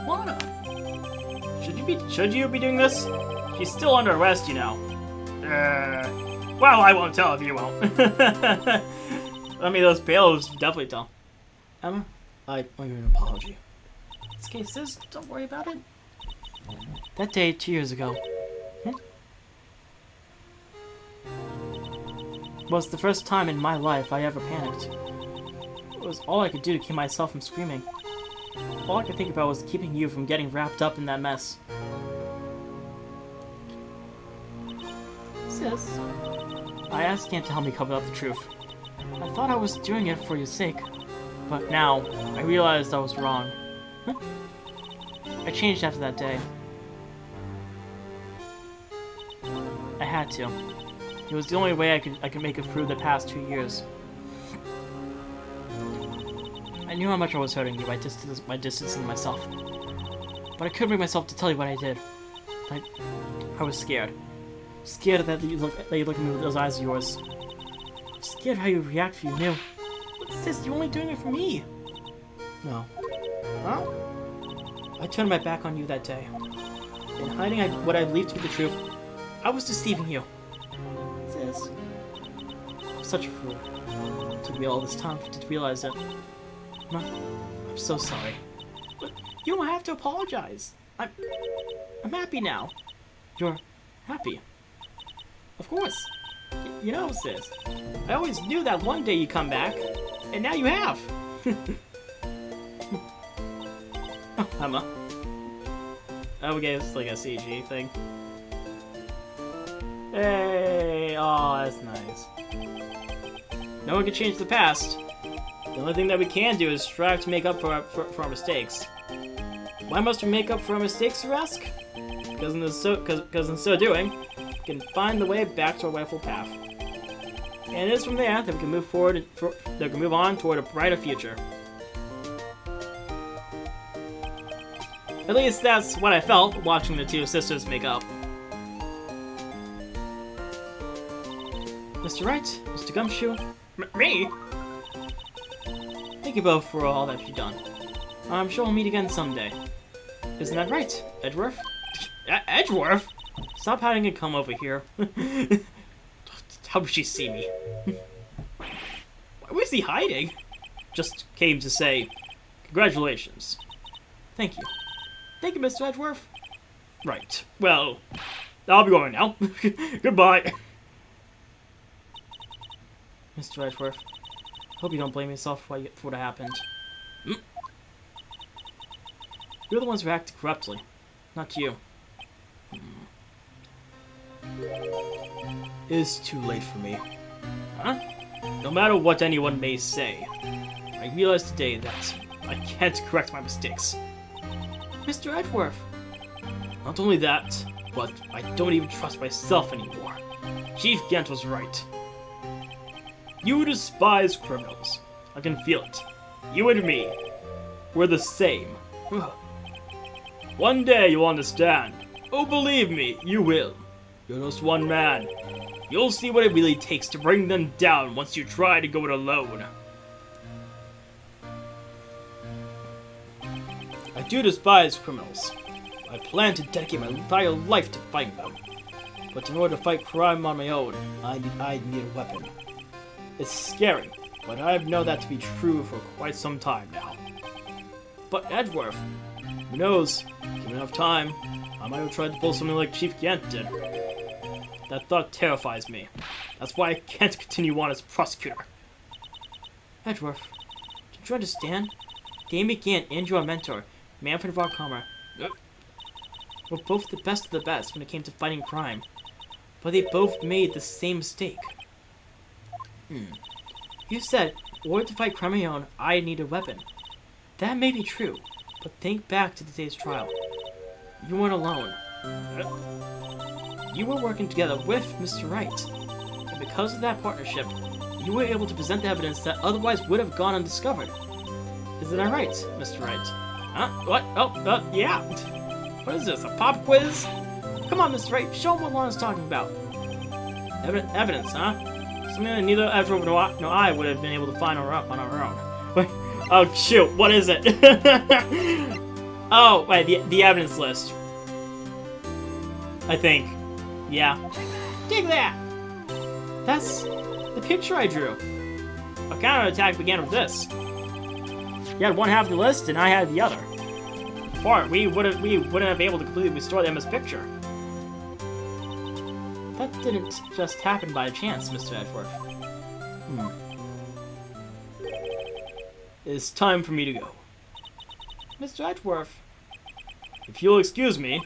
Lana! Should you be doing this? She's still under arrest, you know. Well, I won't tell if you won't. I mean, those payloads definitely tell. Emma, I owe you an apology. This case is, don't worry about it. That day, 2 years ago, was the first time in my life I ever panicked. It was all I could do to keep myself from screaming. All I could think about was keeping you from getting wrapped up in that mess. Sis, I asked Gant to help me cover up the truth. I thought I was doing it for your sake, but now I realized I was wrong. I changed after that day. I had to. It was the only way I could make it through the past 2 years. I knew how much I was hurting you by distancing myself, but I couldn't bring myself to tell you what I did. I was scared. Scared that you look at me with those eyes of yours. Scared how you would react if you knew. But sis, you're only doing it for me. No. Huh? I turned my back on you that day. In hiding what I believed to be the truth, I was deceiving you. Sis. I'm such a fool. It took me all this time to realize it. I'm so sorry. But you don't have to apologize. I'm happy now. You're happy. Of course. You know, sis. I always knew that one day you'd come back, and now you have. Oh, Emma. Oh, okay, it's like a CG thing. Hey, oh, that's nice. No one can change the past. The only thing that we can do is strive to make up for our mistakes. Why must we make up for our mistakes, you ask? Because in so doing, we can find the way back to our rightful path. And it is from there that we can move forward, that we can move on toward a brighter future. At least that's what I felt watching the two sisters make up. Mr. Wright, Mr. Gumshoe, Me? thank you both for all that you've done. I'm sure we'll meet again someday. Isn't that right, Edgeworth? Edgeworth? Stop hiding and come over here. How did she see me? Why was he hiding? Just came to say, congratulations. Thank you. Thank you, Mr. Edgeworth. Right. Well, I'll be going now. Goodbye. Mr. Edgeworth, hope you don't blame yourself for what happened. You're the ones who acted corruptly, not you. It's too late for me. Huh? No matter what anyone may say, I realized today that I can't correct my mistakes. Mr. Edgeworth! Not only that, but I don't even trust myself anymore. Chief Gant was right. You despise criminals. I can feel it. You and me, we're the same. One day you'll understand. Oh, believe me, you will. You're just one man. You'll see what it really takes to bring them down once you try to go it alone. do despise criminals. I plan to dedicate my entire life to fighting them. But in order to fight crime on my own, I need a weapon. It's scary, but I've known that to be true for quite some time now. But Edgeworth, who knows, given enough time, I might have tried to pull something like Chief Gant did. That thought terrifies me. That's why I can't continue on as prosecutor. Edgeworth, don't you understand? Damon Gant and your mentor, Manfred von Kammer, were both the best of the best when it came to fighting crime. But they both made the same mistake. You said, in order to fight crime on my own, I need a weapon. That may be true, but think back to today's trial. You weren't alone. You were working together with Mr. Wright. And because of that partnership, you were able to present the evidence that otherwise would have gone undiscovered. Isn't that right, Mr. Wright? Huh? What? Oh, yeah. What is this, a pop quiz? Come on, Mr. Wright, show him what Lana's talking about. Evidence, huh? Something that neither Edgeworth nor I would have been able to find on our own. Wait, oh, shoot, what is it? Oh, wait, the evidence list. I think. Yeah. Take that! That's the picture I drew. A counterattack began with this. You had one half of the list, and I had the other. Or we wouldn't have been able to completely restore the MS picture. That didn't just happen by chance, Mr. Edgeworth. It's time for me to go. Mr. Edgeworth, if you'll excuse me,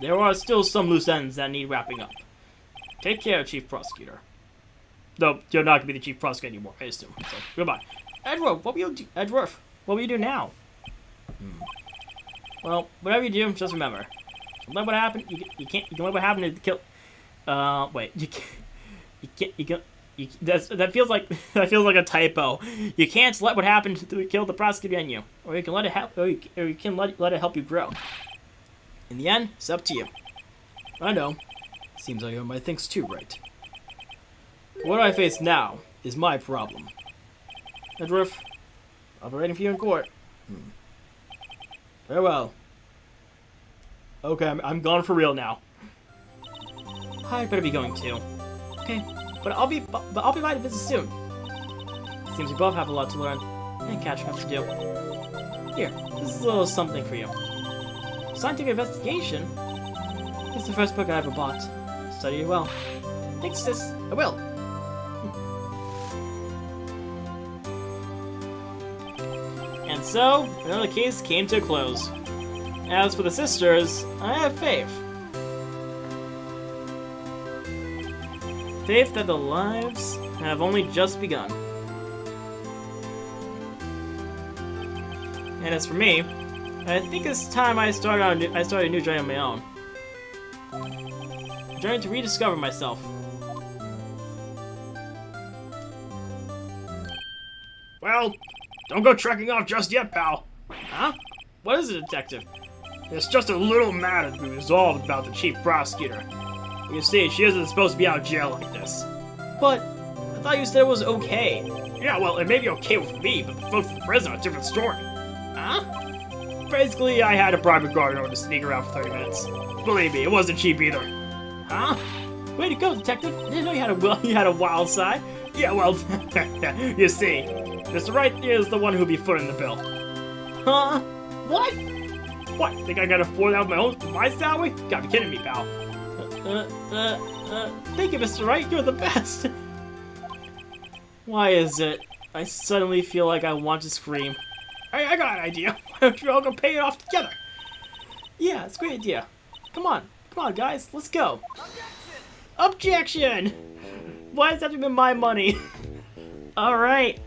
there are still some loose ends that need wrapping up. Take care, Chief Prosecutor. No, you're not going to be the Chief Prosecutor anymore, I assume. So, goodbye. Edgeworth, what will you do now? Well, whatever you do, just remember. Let what happened. You can let what happened to kill. Wait. That feels like a typo. You can't let what happened to kill the prosecutor in you, or you can let it help. Or you can let it help you grow. In the end, it's up to you. I know. Seems like everybody thinks too, right? What I face now is my problem. Edgeworth, I'll be waiting for you in court. Farewell. Okay, I'm gone for real now. I'd better be going too. Okay, but I'll be by to visit soon. Seems we both have a lot to learn and catching up to do. Here, this is a little something for you. Scientific investigation. It's the first book I ever bought. Study it well. Thanks, sis. I will. And so, another case came to a close. As for the sisters, I have faith. Faith that their lives have only just begun. And as for me, I think it's time I started a new journey on my own. A journey to rediscover myself. Well, don't go trekking off just yet, pal. Huh? What is it, detective? There's just a little matter to be resolved about the chief prosecutor. You see, she isn't supposed to be out of jail like this. But I thought you said it was okay. Yeah, well, it may be okay with me, but the folks in the prison are a different story. Huh? Basically, I had a private guard in order to sneak around for 30 minutes. Believe me, it wasn't cheap either. Huh? Way to go, detective. I didn't know you had a wild side. Yeah, well, you see, Mr. Wright is the one who'll be footing the bill. Huh? What? What, think I gotta afford that with my salary? Gotta be kidding me, pal. Thank you, Mr. Wright. You're the best. Why is it I suddenly feel like I want to scream? I got an idea. Why don't you all go pay it off together? Yeah, it's a great idea. Come on, guys, let's go. Objection! Why does that have to be my money? Alright.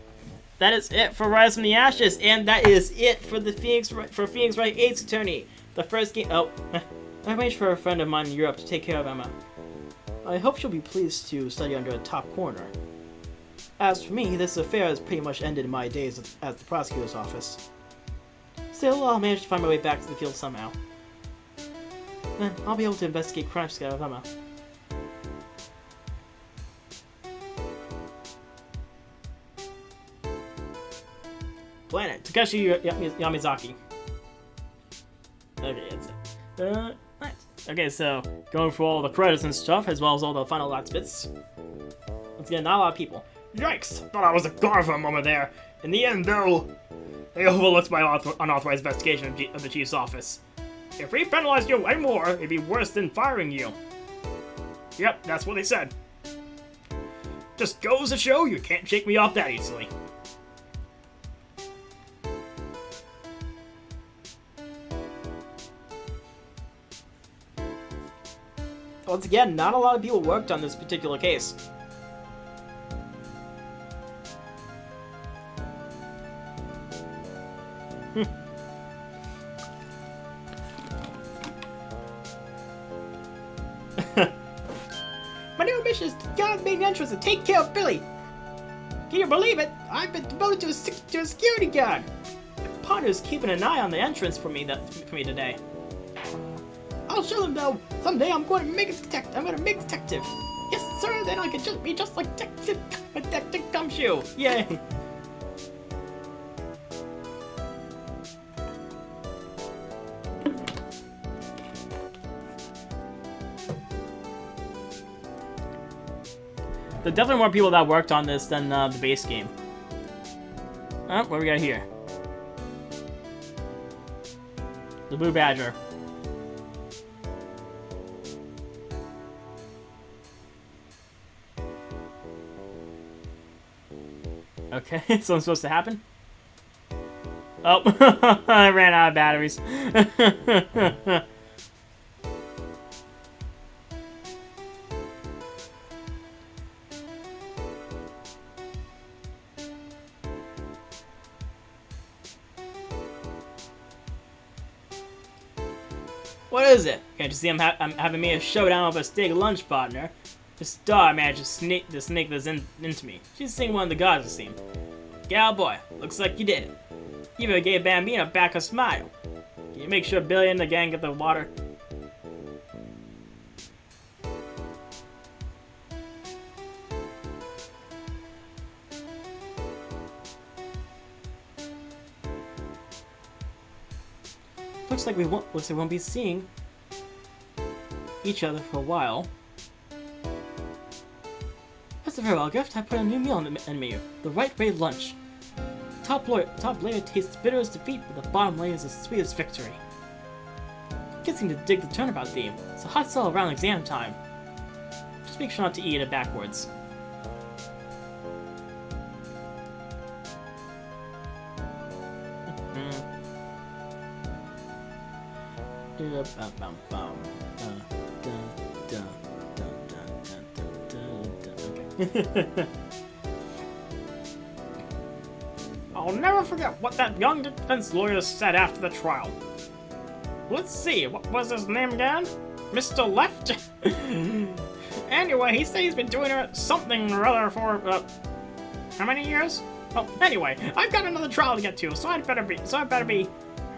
That is it for Rise from the Ashes, and that is it for the Phoenix Wright Ace Attorney. The first game. Oh, I arranged for a friend of mine in Europe to take care of Emma. I hope she'll be pleased to study under a top corner. As for me, this affair has pretty much ended my days at the prosecutor's office. Still, I'll manage to find my way back to the field somehow. Then I'll be able to investigate crime scene of Emma. Planet, Takeshi Yamazaki. Nice. Okay, so going for all the credits and stuff, as well as all the final last bits. Once again, not a lot of people. Yikes! Thought I was a guard for a moment there. In the end, though, they overlooked my unauthorized investigation of the chief's office. If we penalized you anymore, it'd be worse than firing you. Yep, that's what they said. Just goes to show you can't shake me off that easily. Once again, not a lot of people worked on this particular case. My new mission is to guard the main entrance and take care of Billy. Can you believe it? I've been demoted to a security guard. My partner's keeping an eye on the entrance for me today. I'll show them though. Someday I'm going to make a detective. I'm going to make a detective. Yes, sir. Then I can just be just like Detective Gumshoe. Yay! There are definitely more people that worked on this than the base game. Oh, what do we got here? The Blue Badger. Okay, something's supposed to happen? Oh, I ran out of batteries. What is it? Can't you see I'm having me a showdown with a steak lunch partner? This dog managed to sneak this into me. She's seeing one of the gods, it seems. Gal boy, looks like you did it. You even gave Bambino back a smile. Can you make sure Billy and the gang get the water? Looks like we won't be seeing each other for a while. That's a farewell gift. I put a new meal on the menu. The Wright way lunch. Top layer tastes bitter as defeat, but the bottom layer is the sweetest victory. Kids seem to dig the turnabout theme. It's a hot sell around exam time. Just make sure not to eat it backwards. I'll never forget what that young defense lawyer said after the trial. Let's see, what was his name again? Mr. Left? Anyway, he said he's been doing something or other for, how many years? Well, anyway, I've got another trial to get to, so I better be,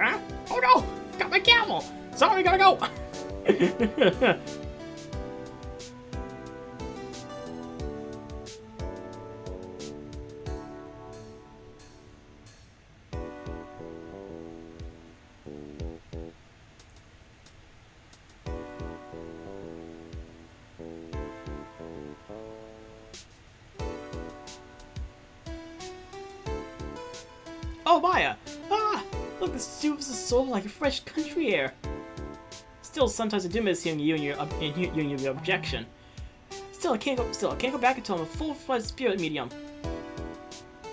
huh? Oh no! Got my gavel! Sorry, gotta go! Oh, Maya! Ah! Look, this soothes the soul like a fresh country air. Still, sometimes I do miss hearing you and your objection. Still, I can't go back until I'm a full-fledged spirit medium.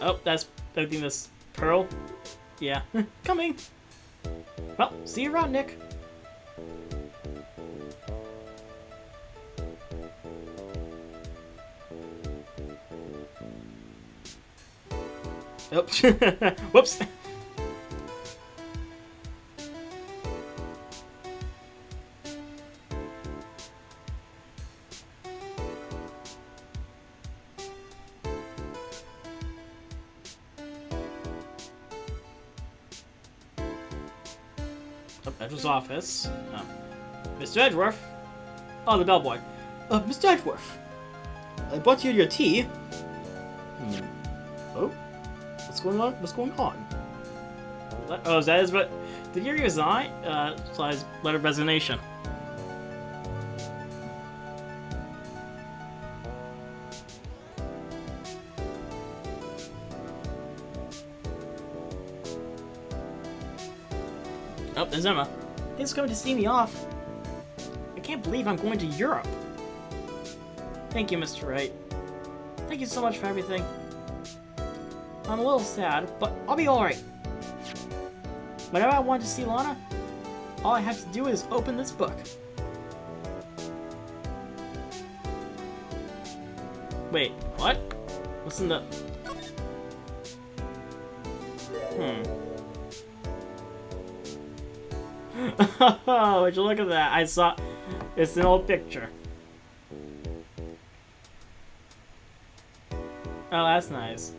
Oh, that's I think this Pearl. Yeah, coming. Well, see you around, Nick. Oops. Whoops. Edgeworth's office. Mr. Edgeworth. Oh, the bellboy. Mr. Edgeworth. I brought you your tea. Oh? What's going on? What's going on? Oh, is that his Did you resign? Sly's letter of resignation. Oh, there's Emma. He's coming to see me off. I can't believe I'm going to Europe. Thank you, Mr. Wright. Thank you so much for everything. I'm a little sad, but I'll be alright. Whenever I want to see Lana, all I have to do is open this book. Wait, what? What's in the... Would you look at that? I saw... It's an old picture. Oh, that's nice.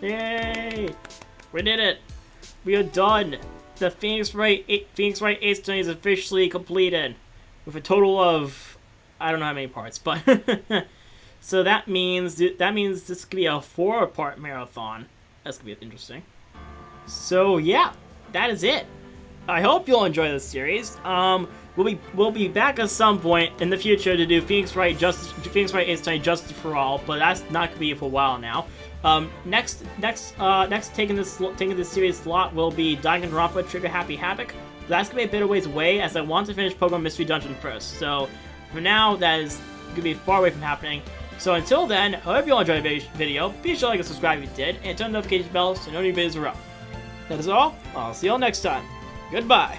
Yay! We did it! We are done! The Phoenix Wright 8th Journey is officially completed! With a total of... I don't know how many parts, but... So that means this could be a 4-part marathon. That's gonna be interesting. So yeah, that is it. I hope you'll enjoy this series. We'll be back at some point in the future to do Phoenix Wright 8th Journey Justice for All, but that's not gonna be for a while now. Next taking this series slot will be Danganronpa Trigger Happy Havoc. That's gonna be a bit of ways away, as I want to finish Pokemon Mystery Dungeon first. So for now, that is gonna be far away from happening. So until then, I hope you all enjoyed the video. Be sure to like and subscribe if you did, and turn the notification bell so no new videos are up. That is all. I'll see you all next time. Goodbye.